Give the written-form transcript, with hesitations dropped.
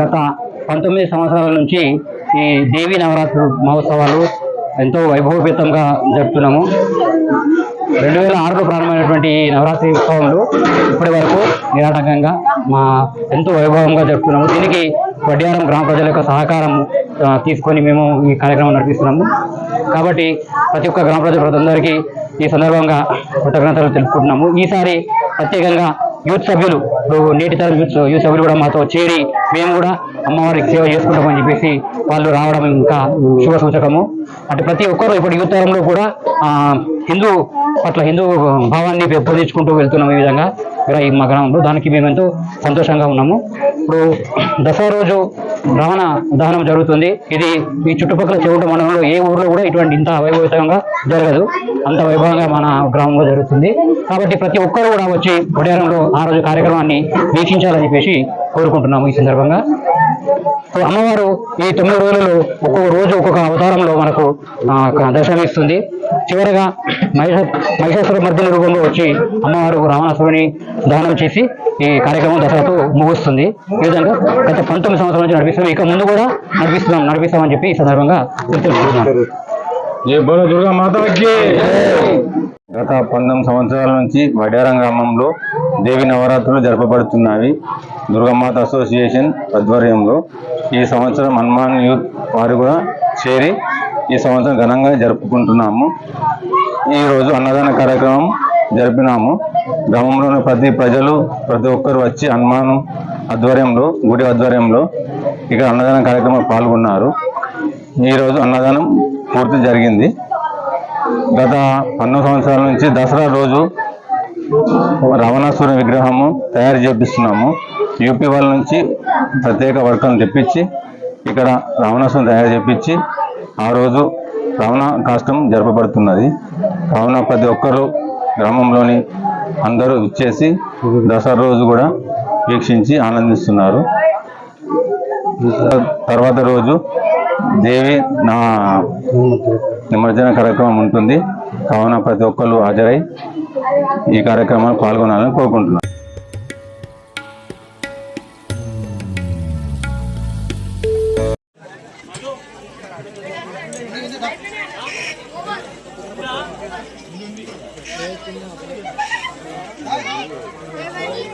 గత 19 సంవత్సరాల నుంచి ఈ దేవి నవరాత్రి మహోత్సవాలు ఎంతో వైభవపేతంగా జరుపుతున్నాము. 2006లో ప్రారంభమైనటువంటి ఈ నవరాత్రి ఉత్సవంలో ఇప్పటి వరకు నిరాటంకంగా ఎంతో వైభవంగా జరుపుతున్నాము. దీనికి వడ్డియారం గ్రామ ప్రజల యొక్క సహకారం తీసుకొని మేము ఈ కార్యక్రమం నడిపిస్తున్నాము. కాబట్టి ప్రతి ఒక్క గ్రామ ప్రజలందరికీ ఈ సందర్భంగా కృతజ్ఞతలు తెలుపుకుంటున్నాము. ఈసారి ప్రత్యేకంగా యూత్ సభ్యులు నేటి తరం యూత్ సభ్యులు కూడా మాతో చేరి మేము కూడా అమ్మవారికి సేవ చేసుకుంటామని చెప్పేసి వాళ్ళు రావడం ఇంకా శుభ సూచకము. అంటే ప్రతి ఒక్కరు ఇప్పుడు యూత్ తరంలో కూడా హిందూ భావాన్ని పెంపొందించుకుంటూ వెళ్తున్నాం. ఈ విధంగా మా గ్రామంలో దానికి మేము ఎంతో సంతోషంగా ఉన్నాము. ఇప్పుడు దసరా రోజు రావణ దహనం జరుగుతుంది. ఇది ఈ చుట్టుపక్కల చెవుట మండలంలో ఏ ఊర్లో కూడా ఇంత వైభవంగా జరగదు. అంత వైభవంగా మన గ్రామంలో జరుగుతుంది. కాబట్టి ప్రతి ఒక్కరు కూడా వచ్చి వడ్డియారంలో ఆ రోజు కార్యక్రమాన్ని వీక్షించాలని చెప్పేసి కోరుకుంటున్నాము. ఈ సందర్భంగా అమ్మవారు ఈ 9 రోజులలో ఒక్కొక్క రోజు ఒక్కొక్క అవతారంలో మనకు దర్శనమిస్తుంది. చివరగా మహిషాసుర మర్దిని రూపంలో వచ్చి అమ్మవారు రావణాసురుని దహనం చేసి ఈ కార్యక్రమం దసరాతో ముగుస్తుంది. ఈ విధంగా గత 19 సంవత్సరాల నుంచి నడిపిస్తున్నాం. ఇక ముందు కూడా నడిపిస్తామని చెప్పి ఈ సందర్భంగా తెలుసుకుంటున్నాం. గత 19 సంవత్సరాల నుంచి వడ్డియారం గ్రామంలో దేవి నవరాత్రులు జరపబడుతున్నవి. దుర్గామాత అసోసియేషన్ ఆధ్వర్యంలో ఈ సంవత్సరం హనుమాన్ యూత్ వారు కూడా చేరి ఈ సంవత్సరం ఘనంగా జరుపుకుంటున్నాము. ఈరోజు అన్నదాన కార్యక్రమం జరిపినాము. గ్రామంలోని ప్రతి ఒక్కరు వచ్చి హనుమాన్ ఆధ్వర్యంలో గుడి ఆధ్వర్యంలో ఇక్కడ అన్నదాన కార్యక్రమంలో పాల్గొన్నారు. ఈరోజు అన్నదానం పూర్తి జరిగింది. గత 12 సంవత్సరాల నుంచి దసరా రోజు రావణాసుర విగ్రహము తయారు చేపిస్తున్నాము. యూపీ వాళ్ళ నుంచి ప్రత్యేక వర్కర్లను తెప్పించి ఇక్కడ రావణాసురుని తయారు చేపించి ఆ రోజు రావణ కాష్టం జరపబడుతున్నది. కావున ప్రతి ఒక్కరు గ్రామంలోని అందరూ ఇచ్చేసి దసరా రోజు కూడా వీక్షించి ఆనందిస్తున్నారు. తర్వాత రోజు దేవి నిమజ్జన కార్యక్రమం ఉంటుంది. కావున ప్రతి ఒక్కరు హాజరై ఈ కార్యక్రమాన్ని పాల్గొనాలని కోరుకుంటున్నాను. Hey,